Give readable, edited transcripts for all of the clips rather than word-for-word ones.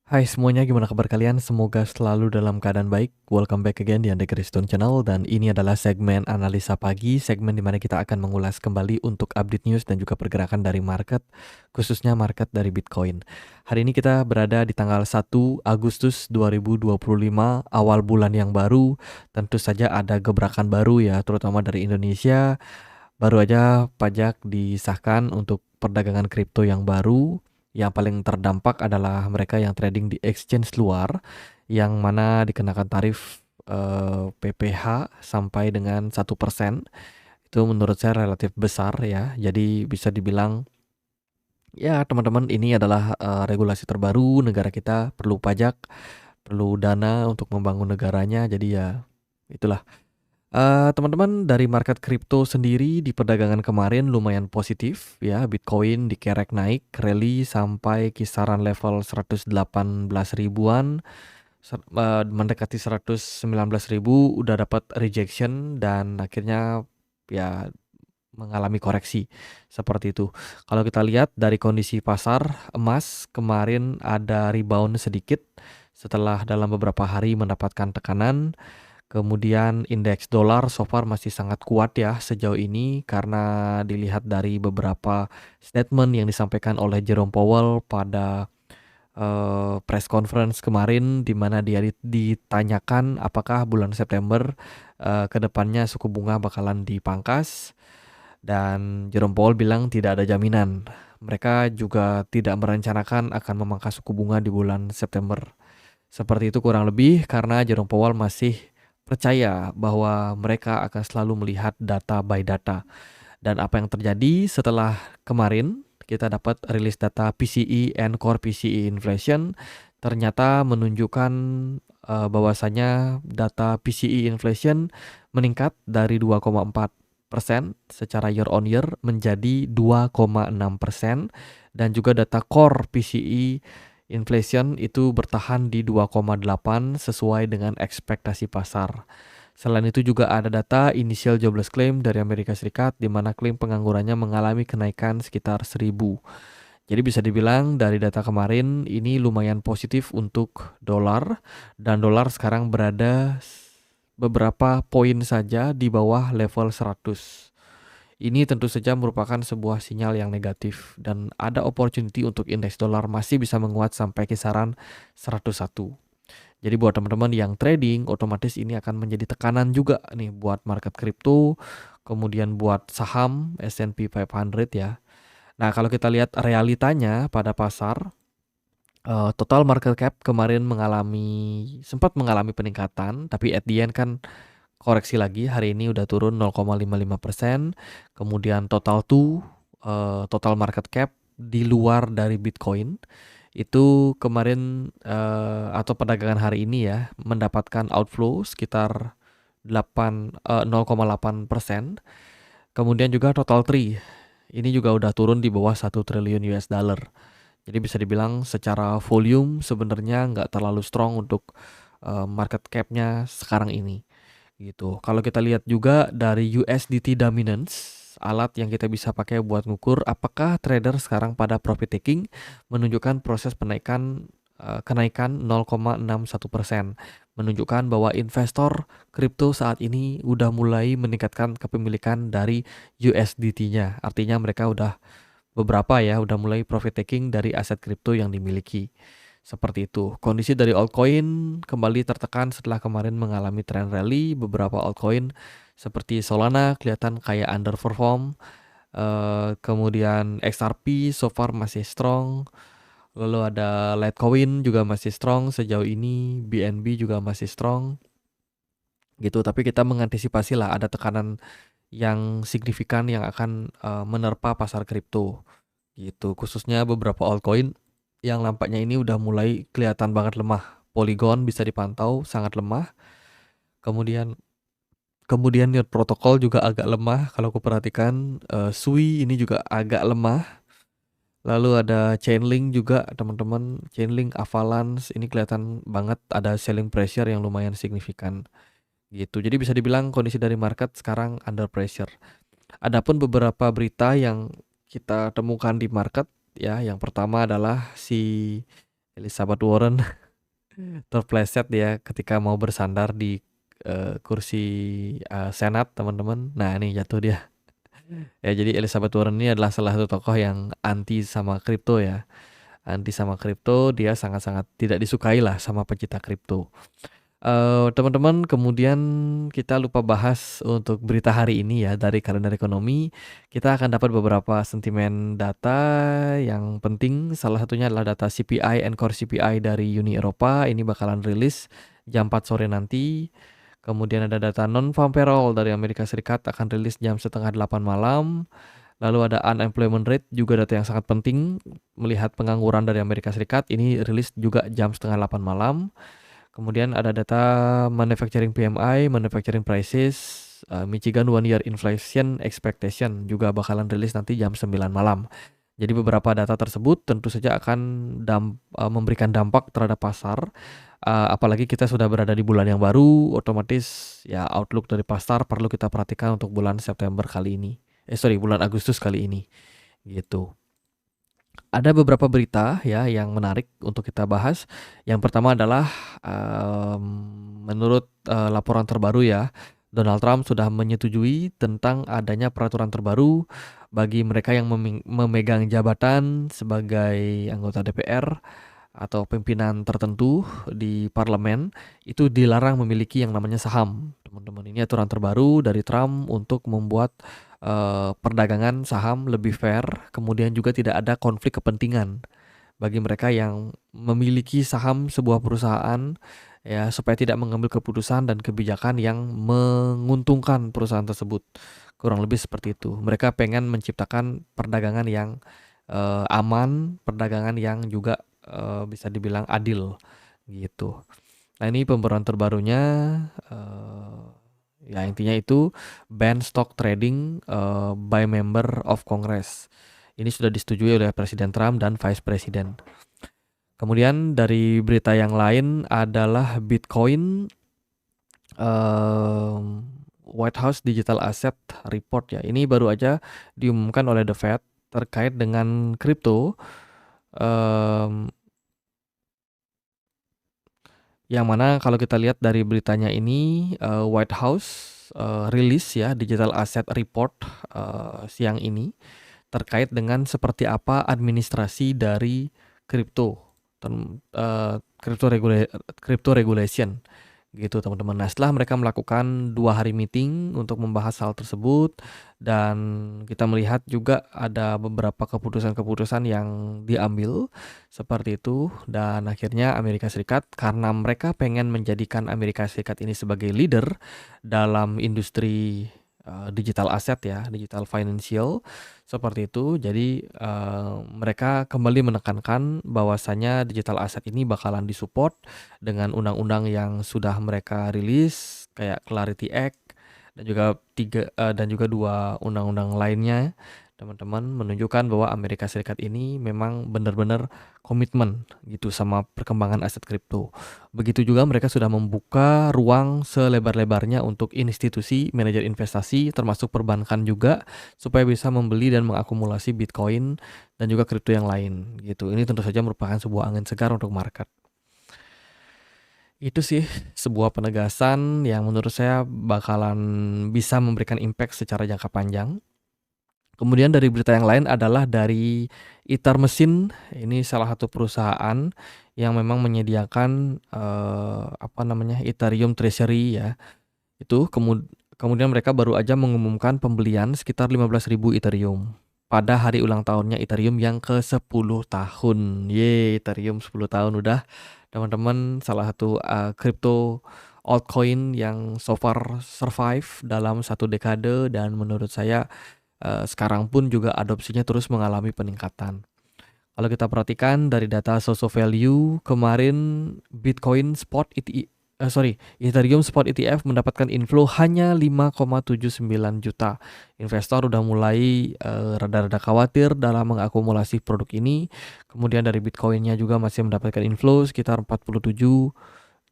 Hai semuanya, gimana kabar kalian? Semoga selalu dalam keadaan baik. Welcome back again di Ande Kriston Channel, dan ini adalah segmen analisa pagi, segmen di mana kita akan mengulas kembali untuk update news dan juga pergerakan dari market, khususnya market dari Bitcoin. Hari ini kita berada di tanggal 1 Agustus 2025, awal bulan yang baru. Tentu saja ada gebrakan baru ya, terutama dari Indonesia. Baru aja pajak disahkan untuk perdagangan kripto yang baru. Yang paling terdampak adalah mereka yang trading di exchange luar, yang mana dikenakan tarif PPH sampai dengan 1%. Itu menurut saya relatif besar ya. Jadi bisa dibilang ya teman-teman, ini adalah regulasi terbaru. Negara kita perlu pajak, perlu dana untuk membangun negaranya. Jadi ya itulah. Teman-teman, dari market kripto sendiri di perdagangan kemarin lumayan positif ya. Bitcoin dikerek naik, rally sampai kisaran level 118 ribuan, mendekati 119 ribu, udah dapat rejection dan akhirnya ya mengalami koreksi seperti itu. Kalau kita lihat dari kondisi pasar emas kemarin ada rebound sedikit setelah dalam beberapa hari mendapatkan tekanan. Kemudian indeks dolar so far masih sangat kuat ya sejauh ini, karena dilihat dari beberapa statement yang disampaikan oleh Jerome Powell pada press conference kemarin, di mana dia ditanyakan apakah bulan September ke depannya suku bunga bakalan dipangkas, dan Jerome Powell bilang tidak ada jaminan. Mereka juga tidak merencanakan akan memangkas suku bunga di bulan September. Seperti itu kurang lebih, karena Jerome Powell masih percaya bahwa mereka akan selalu melihat data by data. Dan apa yang terjadi setelah kemarin kita dapat rilis data PCE and Core PCE inflation, ternyata menunjukkan bahwasanya data PCE inflation meningkat dari 2,4% secara year on year menjadi 2,6%, dan juga data Core PCE inflation itu bertahan di 2,8 sesuai dengan ekspektasi pasar. Selain itu juga ada data initial jobless claim dari Amerika Serikat, di mana klaim penganggurannya mengalami kenaikan sekitar 1.000. Jadi bisa dibilang dari data kemarin ini lumayan positif untuk dolar, dan dolar sekarang berada beberapa poin saja di bawah level 100. Ini tentu saja merupakan sebuah sinyal yang negatif, dan ada opportunity untuk indeks dolar masih bisa menguat sampai kisaran 101. Jadi buat teman-teman yang trading, otomatis ini akan menjadi tekanan juga nih buat market kripto, kemudian buat saham S&P 500 ya. Nah, kalau kita lihat realitanya pada pasar, total market cap kemarin sempat mengalami peningkatan, tapi at the end kan koreksi lagi. Hari ini udah turun 0,55%. Kemudian total market cap di luar dari Bitcoin itu kemarin atau perdagangan hari ini ya mendapatkan outflow sekitar 0,8%. Kemudian juga total tree ini juga udah turun di bawah 1 triliun US dollar. Jadi bisa dibilang secara volume sebenarnya nggak terlalu strong untuk market cap-nya sekarang ini gitu. Kalau kita lihat juga dari USDT dominance, alat yang kita bisa pakai buat ngukur apakah trader sekarang pada profit taking, menunjukkan proses kenaikan 0,61%, menunjukkan bahwa investor kripto saat ini udah mulai meningkatkan kepemilikan dari USDT-nya. Artinya mereka udah udah mulai profit taking dari aset kripto yang dimiliki. Seperti itu. Kondisi dari altcoin kembali tertekan setelah kemarin mengalami tren rally. Beberapa altcoin seperti Solana kelihatan kayak underperform. Kemudian XRP so far masih strong. Lalu ada Litecoin juga masih strong sejauh ini. BNB juga masih strong. Gitu. Tapi kita mengantisipasi lah ada tekanan yang signifikan yang akan menerpa pasar kripto. Gitu. Khususnya beberapa altcoin yang nampaknya ini udah mulai kelihatan banget lemah. Polygon bisa dipantau sangat lemah. Kemudian Near Protocol juga agak lemah kalau aku perhatikan. Sui ini juga agak lemah. Lalu ada Chainlink juga teman-teman. Chainlink, Avalanche ini kelihatan banget ada selling pressure yang lumayan signifikan. Gitu. Jadi bisa dibilang kondisi dari market sekarang under pressure. Adapun beberapa berita yang kita temukan di market ya, yang pertama adalah si Elizabeth Warren terpleset dia ketika mau bersandar di kursi Senat, teman-teman. Nah, ini jatuh dia. Ya, jadi Elizabeth Warren ini adalah salah satu tokoh yang anti sama kripto ya. Anti sama kripto, dia sangat-sangat tidak disukai lah sama pecinta kripto. Teman-teman, kemudian kita lupa bahas untuk berita hari ini ya dari kalender ekonomi. Kita akan dapat beberapa sentimen data yang penting. Salah satunya adalah data CPI and Core CPI dari Uni Eropa. Ini bakalan rilis jam 4 sore nanti. Kemudian ada data non-farm payroll dari Amerika Serikat akan rilis jam setengah 8 malam. Lalu ada unemployment rate, juga data yang sangat penting melihat pengangguran dari Amerika Serikat. Ini rilis juga jam setengah 8 malam. Kemudian ada data manufacturing PMI, manufacturing prices, Michigan One Year Inflation Expectation juga bakalan rilis nanti jam 9 malam. Jadi beberapa data tersebut tentu saja akan memberikan dampak terhadap pasar. Apalagi kita sudah berada di bulan yang baru, otomatis ya outlook dari pasar perlu kita perhatikan untuk bulan September kali ini. Bulan Agustus kali ini. Gitu. Ada beberapa berita ya yang menarik untuk kita bahas. Yang pertama adalah menurut laporan terbaru ya, Donald Trump sudah menyetujui tentang adanya peraturan terbaru bagi mereka yang memegang jabatan sebagai anggota DPR atau pimpinan tertentu di parlemen. Itu dilarang memiliki yang namanya saham. Teman-teman, ini aturan terbaru dari Trump untuk membuat perdagangan saham lebih fair, kemudian juga tidak ada konflik kepentingan bagi mereka yang memiliki saham sebuah perusahaan ya, supaya tidak mengambil keputusan dan kebijakan yang menguntungkan perusahaan tersebut. Kurang lebih seperti itu. Mereka pengen menciptakan perdagangan yang aman, perdagangan yang juga bisa dibilang adil gitu. Nah, ini pembaruan terbarunya. Ya, intinya itu ban stock trading by member of Congress. Ini sudah disetujui oleh Presiden Trump dan Vice President. Kemudian dari berita yang lain adalah Bitcoin, White House Digital Asset Report ya. Ini baru aja diumumkan oleh The Fed terkait dengan kripto. Yang mana kalau kita lihat dari beritanya ini, White House rilis ya Digital Asset Report siang ini terkait dengan seperti apa administrasi dari kripto, crypto regulation gitu teman-teman. Nah, setelah mereka melakukan 2 hari meeting untuk membahas hal tersebut, dan kita melihat juga ada beberapa keputusan-keputusan yang diambil seperti itu, dan akhirnya Amerika Serikat, karena mereka pengen menjadikan Amerika Serikat ini sebagai leader dalam industri digital asset ya, digital financial seperti itu. Jadi mereka kembali menekankan bahwasanya digital asset ini bakalan disupport dengan undang-undang yang sudah mereka rilis kayak Clarity Act dan juga 2 undang-undang lainnya. Teman-teman, menunjukkan bahwa Amerika Serikat ini memang benar-benar komitmen gitu sama perkembangan aset kripto. Begitu juga mereka sudah membuka ruang selebar-lebarnya untuk institusi, manajer investasi, termasuk perbankan juga, supaya bisa membeli dan mengakumulasi Bitcoin dan juga kripto yang lain gitu. Ini tentu saja merupakan sebuah angin segar untuk market. Itu sih sebuah penegasan yang menurut saya bakalan bisa memberikan impact secara jangka panjang. Kemudian dari berita yang lain adalah dari Ether Machine. Ini salah satu perusahaan yang memang menyediakan Ethereum Treasury ya. Itu kemudian mereka baru aja mengumumkan pembelian sekitar 15.000 Ethereum pada hari ulang tahunnya Ethereum yang ke-10 tahun. Yeay, Ethereum 10 tahun udah. Teman-teman, salah satu crypto altcoin yang so far survive dalam 1 dekade, dan menurut saya sekarang pun juga adopsinya terus mengalami peningkatan. Kalau kita perhatikan dari data social value kemarin, Ethereum Spot ETF mendapatkan inflow hanya 5,79 juta. Investor udah mulai rada-rada khawatir dalam mengakumulasi produk ini. Kemudian dari Bitcoinnya juga masih mendapatkan inflow sekitar 47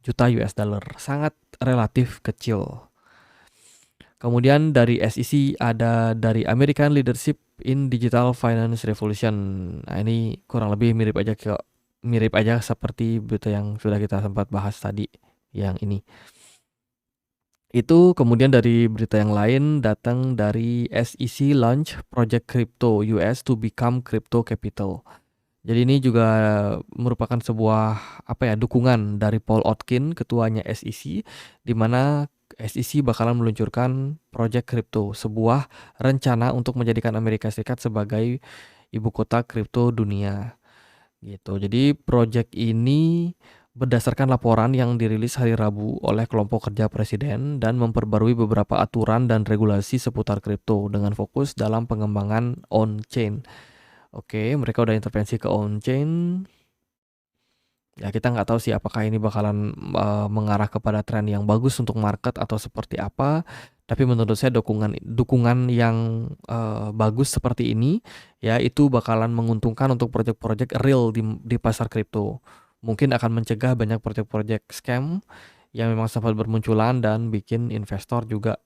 juta US dollar. Sangat relatif kecil. Kemudian dari SEC ada dari American Leadership in Digital Finance Revolution. Nah, ini kurang lebih mirip aja mirip aja seperti berita yang sudah kita sempat bahas tadi yang ini. Itu kemudian dari berita yang lain datang dari SEC launch Project Crypto US to become crypto capital. Jadi ini juga merupakan sebuah dukungan dari Paul Otkin, ketuanya SEC, di mana SEC bakalan meluncurkan Project Crypto, sebuah rencana untuk menjadikan Amerika Serikat sebagai ibu kota kripto dunia. Gitu. Jadi project ini berdasarkan laporan yang dirilis hari Rabu oleh kelompok kerja presiden dan memperbarui beberapa aturan dan regulasi seputar kripto dengan fokus dalam pengembangan on-chain. Oke, mereka udah intervensi ke on-chain. Ya kita nggak tahu sih apakah ini bakalan mengarah kepada tren yang bagus untuk market atau seperti apa. Tapi menurut saya dukungan yang bagus seperti ini ya itu bakalan menguntungkan untuk proyek-proyek real di pasar kripto. Mungkin akan mencegah banyak proyek-proyek scam yang memang sempat bermunculan dan bikin investor juga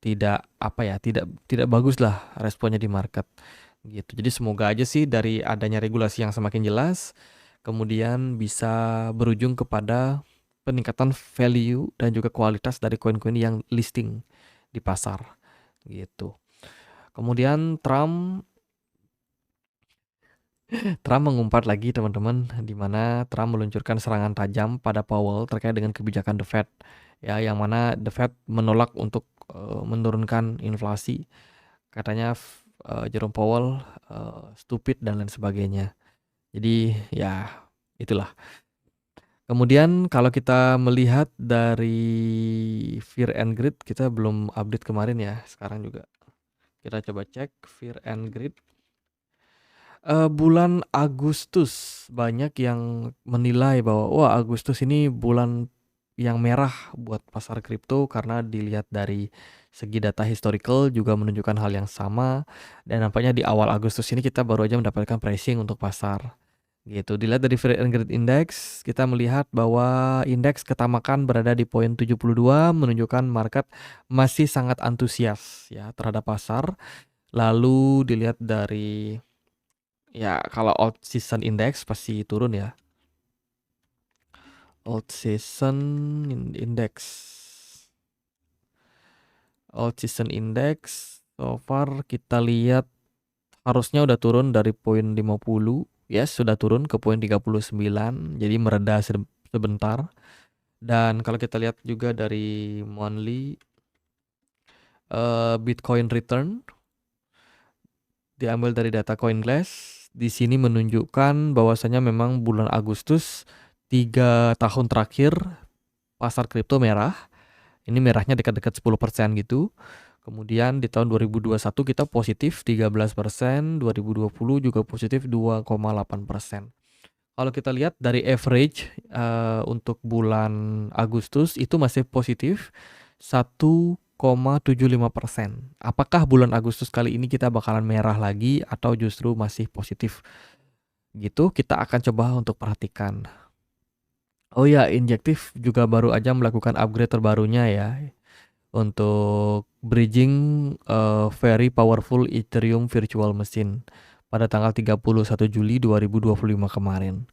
tidak tidak bagus lah responnya di market gitu. Jadi semoga aja sih dari adanya regulasi yang semakin jelas kemudian bisa berujung kepada peningkatan value dan juga kualitas dari koin-koin yang listing di pasar gitu. Kemudian Trump mengumpat lagi teman-teman, di mana Trump meluncurkan serangan tajam pada Powell terkait dengan kebijakan The Fed ya, yang mana The Fed menolak untuk menurunkan inflasi. Katanya Jerome Powell stupid dan lain sebagainya. Jadi ya itulah. Kemudian kalau kita melihat dari Fear and Greed, kita belum update kemarin ya, sekarang juga. Kita coba cek Fear and Greed. Bulan Agustus banyak yang menilai bahwa wah Agustus ini bulan yang merah buat pasar kripto karena dilihat dari segi data historical juga menunjukkan hal yang sama dan nampaknya di awal Agustus ini kita baru aja mendapatkan pricing untuk pasar. Gitu. Dilihat dari Fear and Greed Index, kita melihat bahwa indeks ketamakan berada di poin 72 menunjukkan market masih sangat antusias ya terhadap pasar. Lalu dilihat dari ya kalau Old Season Index pasti turun ya. Old Season Index. Old Season Index so far kita lihat harusnya udah turun dari poin 50. Yes, sudah turun ke poin 39. Jadi mereda sebentar. Dan kalau kita lihat juga dari monthly Bitcoin return diambil dari data CoinGlass, di sini menunjukkan bahwasanya memang bulan Agustus 3 tahun terakhir pasar kripto merah. Ini merahnya dekat-dekat 10% gitu. Kemudian di tahun 2021 kita positif 13%, 2020 juga positif 2,8%. Kalau kita lihat dari average untuk bulan Agustus itu masih positif 1,75%. Apakah bulan Agustus kali ini kita bakalan merah lagi atau justru masih positif? Gitu, kita akan coba untuk perhatikan. Oh ya, Injective juga baru aja melakukan upgrade terbarunya ya untuk bridging very powerful Ethereum virtual machine pada tanggal 31 Juli 2025 kemarin.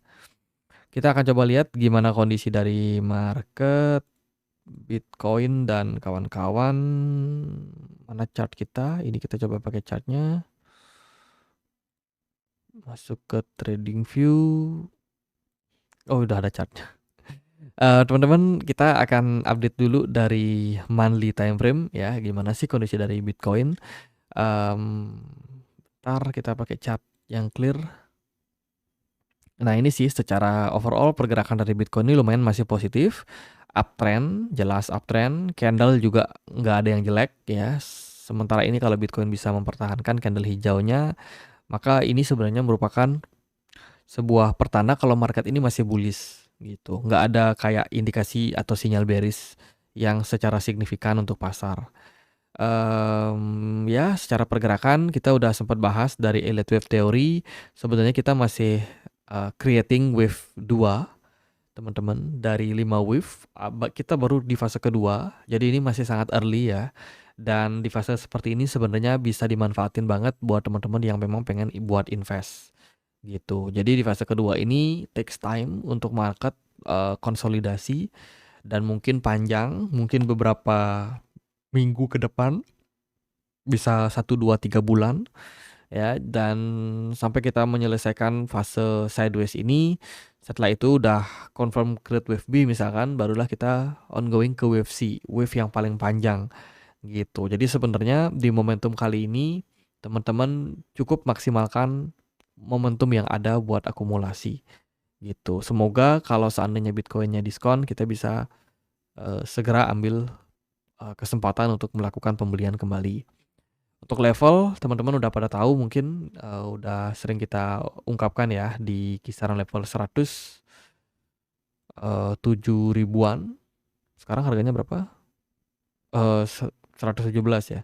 Kita akan coba lihat gimana kondisi dari market Bitcoin dan kawan-kawan. Mana chart kita? Ini kita coba pakai chartnya. Masuk ke trading view. Oh, udah ada chartnya. Teman-teman, kita akan update dulu dari monthly time frame ya, gimana sih kondisi dari Bitcoin. Ntar kita pakai chart yang clear. Nah ini sih secara overall pergerakan dari Bitcoin ini lumayan masih positif. Uptrend, jelas uptrend. Candle juga nggak ada yang jelek ya. Sementara ini kalau Bitcoin bisa mempertahankan candle hijaunya, maka ini sebenarnya merupakan sebuah pertanda kalau market ini masih bullish gitu. Nggak ada kayak indikasi atau sinyal bearish yang secara signifikan untuk pasar. Ya secara pergerakan kita udah sempat bahas dari Elliott Wave Theory. Sebenarnya kita masih creating wave 2 teman-teman dari 5 wave. Kita baru di fase kedua, jadi ini masih sangat early ya. Dan di fase seperti ini sebenarnya bisa dimanfaatin banget buat teman-teman yang memang pengen buat invest gitu. Jadi di fase kedua ini takes time untuk market konsolidasi dan mungkin panjang, mungkin beberapa minggu ke depan, bisa 1, 2, 3 bulan ya, dan sampai kita menyelesaikan fase sideways ini. Setelah itu udah confirm create wave B misalkan, barulah kita ongoing ke wave C, wave yang paling panjang gitu. Jadi sebenarnya di momentum kali ini teman-teman cukup maksimalkan momentum yang ada buat akumulasi gitu. Semoga kalau seandainya Bitcoinnya diskon, kita bisa segera ambil kesempatan untuk melakukan pembelian kembali. Untuk level, teman-teman udah pada tahu mungkin, udah sering kita ungkapkan ya di kisaran level 7 ribuan. Sekarang harganya berapa? 117 ya.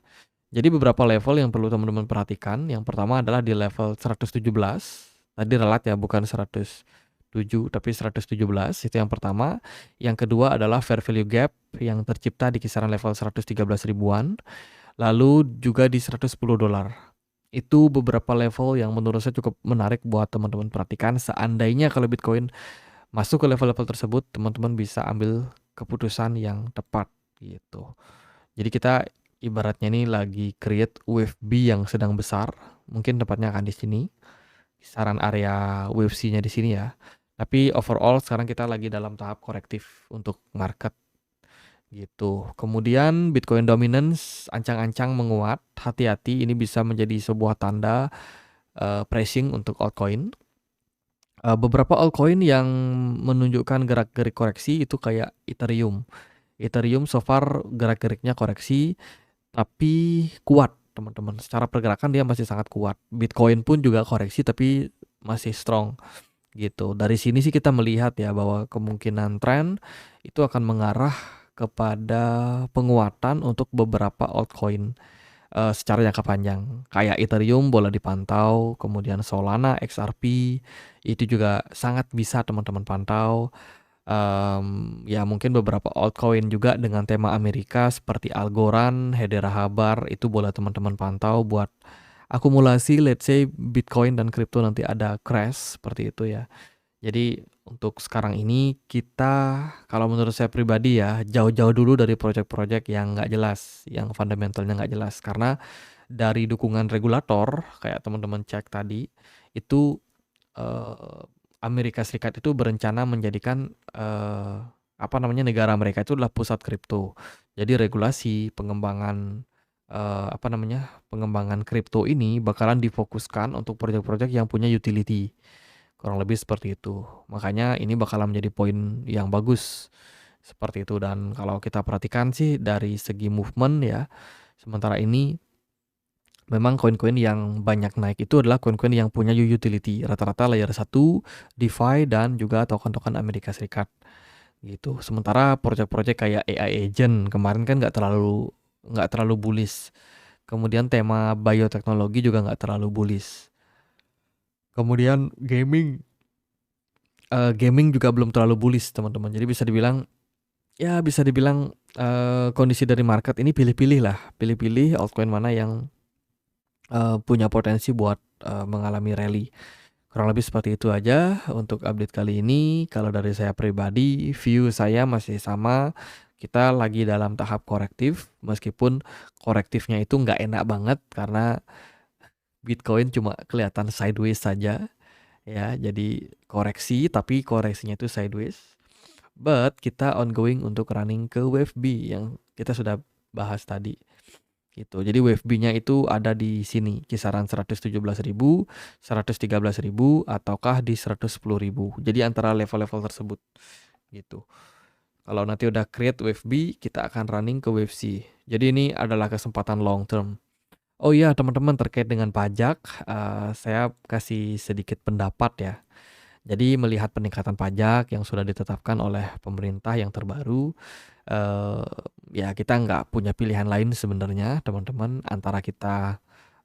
Jadi beberapa level yang perlu teman-teman perhatikan. Yang pertama adalah di level 117. Tadi relat ya, bukan 107 tapi 117, itu yang pertama. Yang kedua adalah fair value gap yang tercipta di kisaran level 113 ribuan. Lalu juga di $110. Itu beberapa level yang menurut saya cukup menarik buat teman-teman perhatikan. Seandainya kalau Bitcoin masuk ke level-level tersebut, teman-teman bisa ambil keputusan yang tepat gitu. Jadi kita ibaratnya ini lagi create wave B yang sedang besar. Mungkin tepatnya akan di sini. Kisaran area wave C-nya di sini ya. Tapi overall sekarang kita lagi dalam tahap korektif untuk market gitu. Kemudian Bitcoin dominance ancang-ancang menguat. Hati-hati, ini bisa menjadi sebuah tanda pricing untuk altcoin. Beberapa altcoin yang menunjukkan gerak-gerik koreksi itu kayak Ethereum. Ethereum so far gerak-geriknya koreksi tapi kuat, teman-teman. Secara pergerakan dia masih sangat kuat. Bitcoin pun juga koreksi tapi masih strong gitu. Dari sini sih kita melihat ya bahwa kemungkinan tren itu akan mengarah kepada penguatan untuk beberapa altcoin secara jangka panjang. Kayak Ethereum boleh dipantau, kemudian Solana, XRP itu juga sangat bisa teman-teman pantau. Ya mungkin beberapa altcoin juga dengan tema Amerika seperti Algorand, Hedera Habar itu boleh teman-teman pantau buat akumulasi, let's say Bitcoin dan kripto nanti ada crash seperti itu ya. Jadi untuk sekarang ini kita, kalau menurut saya pribadi ya, jauh-jauh dulu dari proyek-proyek yang nggak jelas, yang fundamentalnya nggak jelas. Karena dari dukungan regulator, kayak teman-teman cek tadi, itu eh, Amerika Serikat itu berencana menjadikan negara mereka itu adalah pusat kripto. Jadi regulasi pengembangan pengembangan kripto ini bakalan difokuskan untuk proyek-proyek yang punya utility. Kurang lebih seperti itu. Makanya ini bakalan menjadi poin yang bagus seperti itu. Dan kalau kita perhatikan sih dari segi movement ya, sementara ini memang koin-koin yang banyak naik itu adalah koin-koin yang punya utility. Rata-rata layer 1, DeFi, dan juga token-token Amerika Serikat gitu. Sementara proyek-proyek kayak AI agent kemarin kan nggak terlalu bullish. Kemudian tema bioteknologi juga nggak terlalu bullish. Kemudian gaming juga belum terlalu bullish teman-teman. Jadi bisa dibilang kondisi dari market ini pilih-pilih lah, pilih-pilih altcoin mana yang punya potensi buat mengalami rally. Kurang lebih seperti itu aja untuk update kali ini. Kalau dari saya pribadi, view saya masih sama. Kita lagi dalam tahap korektif, meskipun korektifnya itu nggak enak banget karena Bitcoin cuma kelihatan sideways saja. Ya, jadi koreksi, tapi koreksinya itu sideways. But kita ongoing untuk running ke wave B yang kita sudah bahas tadi. Gitu. Jadi wave B-nya itu ada di sini, kisaran 117.000, 113.000 ataukah di 110.000. Jadi antara level-level tersebut gitu. Kalau nanti udah create wave B, kita akan running ke wave C. Jadi ini adalah kesempatan long term. Oh iya, teman-teman, terkait dengan pajak, saya kasih sedikit pendapat ya. Jadi melihat peningkatan pajak yang sudah ditetapkan oleh pemerintah yang terbaru, eh, ya kita nggak punya pilihan lain sebenarnya, teman-teman, antara kita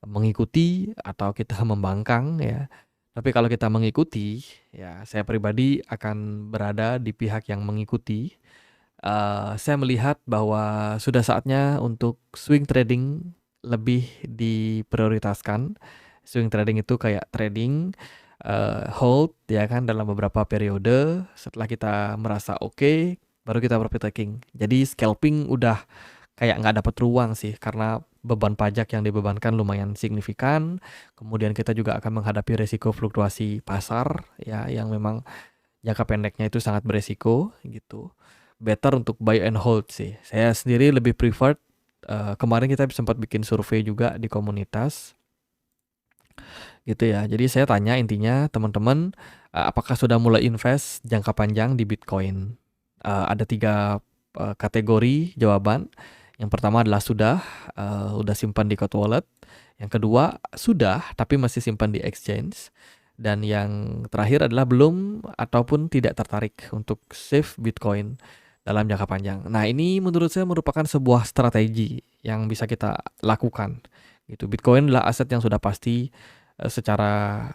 mengikuti atau kita membangkang ya. Tapi kalau kita mengikuti, ya saya pribadi akan berada di pihak yang mengikuti. Saya melihat bahwa sudah saatnya untuk swing trading lebih diprioritaskan. Swing trading itu kayak trading hold ya kan dalam beberapa periode. Setelah kita merasa oke, baru kita profit taking. Jadi scalping udah kayak nggak dapat ruang sih, karena beban pajak yang dibebankan lumayan signifikan. Kemudian kita juga akan menghadapi resiko fluktuasi pasar ya, yang memang jangka pendeknya itu sangat beresiko gitu. Better untuk buy and hold sih. Saya sendiri lebih preferred. Kemarin kita sempat bikin survei juga di komunitas gitu ya. Jadi saya tanya intinya teman-teman, apakah sudah mulai invest jangka panjang di Bitcoin? Ada 3 kategori jawaban. Yang pertama adalah sudah, udah simpan di cold wallet. Yang kedua sudah tapi masih simpan di exchange. Dan yang terakhir adalah belum ataupun tidak tertarik untuk save Bitcoin dalam jangka panjang. Nah, ini menurut saya merupakan sebuah strategi yang bisa kita lakukan. Gitu. Bitcoin adalah aset yang sudah pasti secara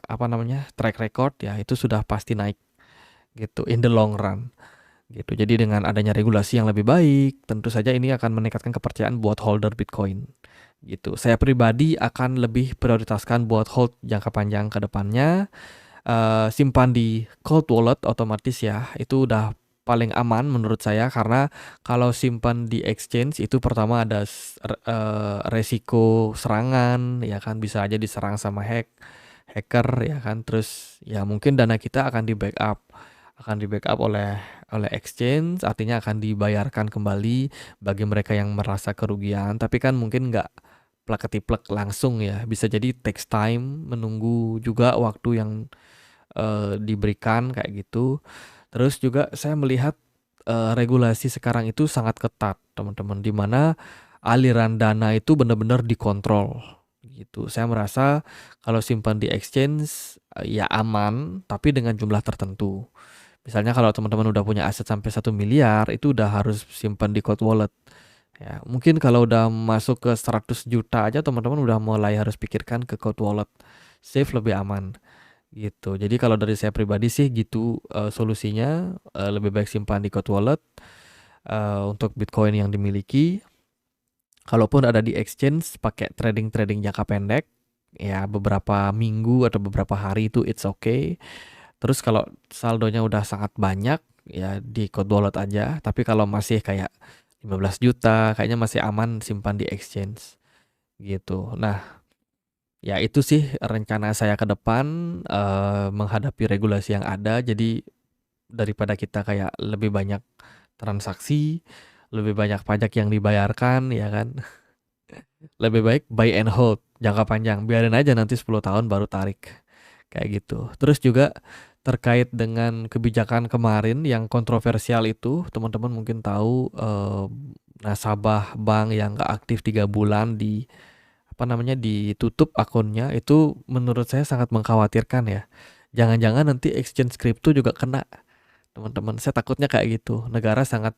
track record ya, itu sudah pasti naik gitu in the long run gitu. Jadi dengan adanya regulasi yang lebih baik, tentu saja ini akan meningkatkan kepercayaan buat holder Bitcoin gitu. Saya pribadi akan lebih prioritaskan buat hold jangka panjang ke depannya. Simpan di cold wallet otomatis ya, itu udah paling aman menurut saya, karena kalau simpan di exchange itu pertama ada resiko serangan ya kan, bisa aja diserang sama hacker ya kan. Terus ya mungkin dana kita akan di backup oleh exchange, artinya akan dibayarkan kembali bagi mereka yang merasa kerugian, tapi kan mungkin nggak plek-ketiplek langsung ya, bisa jadi takes time, menunggu juga waktu yang diberikan kayak gitu. Terus juga saya melihat regulasi sekarang itu sangat ketat teman-teman, di mana aliran dana itu benar-benar dikontrol gitu. Saya merasa kalau simpan di exchange ya aman, tapi dengan jumlah tertentu. Misalnya kalau teman-teman udah punya aset sampai 1 miliar, itu udah harus simpan di cold wallet. Ya, mungkin kalau udah masuk ke 100 juta aja teman-teman udah mulai harus pikirkan ke cold wallet. Safe lebih aman gitu. Jadi kalau dari saya pribadi sih gitu, solusinya lebih baik simpan di cold wallet untuk Bitcoin yang dimiliki. Kalaupun ada di exchange, pakai trading jangka pendek ya, beberapa minggu atau beberapa hari itu it's okay. Terus kalau saldonya udah sangat banyak ya di cold wallet aja, tapi kalau masih kayak 15 juta kayaknya masih aman simpan di exchange gitu. Nah, ya itu sih rencana saya ke depan, menghadapi regulasi yang ada. Jadi daripada kita kayak lebih banyak transaksi, lebih banyak pajak yang dibayarkan ya kan, lebih baik buy and hold jangka panjang, biarin aja nanti 10 tahun baru tarik, kayak gitu. Terus juga terkait dengan kebijakan kemarin yang kontroversial itu, teman-teman mungkin tahu, nasabah bank yang nggak aktif 3 bulan ditutup akunnya, itu menurut saya sangat mengkhawatirkan ya. Jangan-jangan nanti exchange kripto juga kena, teman-teman. Saya takutnya kayak gitu. Negara sangat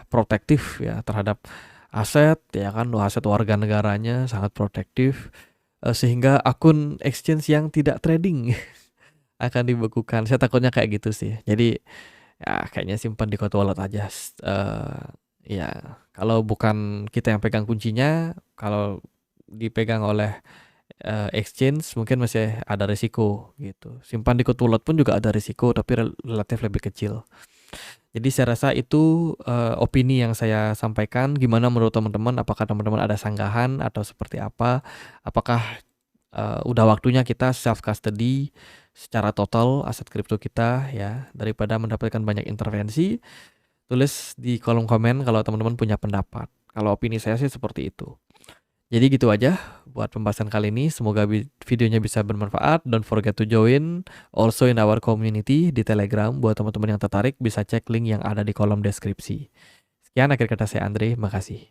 protektif ya terhadap aset ya kan, aset warga negaranya sangat protektif, sehingga akun exchange yang tidak trading akan dibekukan. Saya takutnya kayak gitu sih. Jadi ya kayaknya simpan di cold wallet aja. Ya kalau bukan kita yang pegang kuncinya, kalau dipegang oleh exchange mungkin masih ada risiko gitu. Simpan di cold wallet pun juga ada risiko, tapi relatif lebih kecil. Jadi saya rasa itu opini yang saya sampaikan. Gimana menurut teman-teman? Apakah teman-teman ada sanggahan atau seperti apa? Apakah udah waktunya kita self custody secara total aset kripto kita ya, daripada mendapatkan banyak intervensi? Tulis di kolom komen kalau teman-teman punya pendapat. Kalau opini saya sih seperti itu. Jadi gitu aja buat pembahasan kali ini. Semoga videonya bisa bermanfaat. Don't forget to join also in our community di Telegram. Buat teman-teman yang tertarik bisa cek link yang ada di kolom deskripsi. Sekian akhir kata saya Andre, makasih.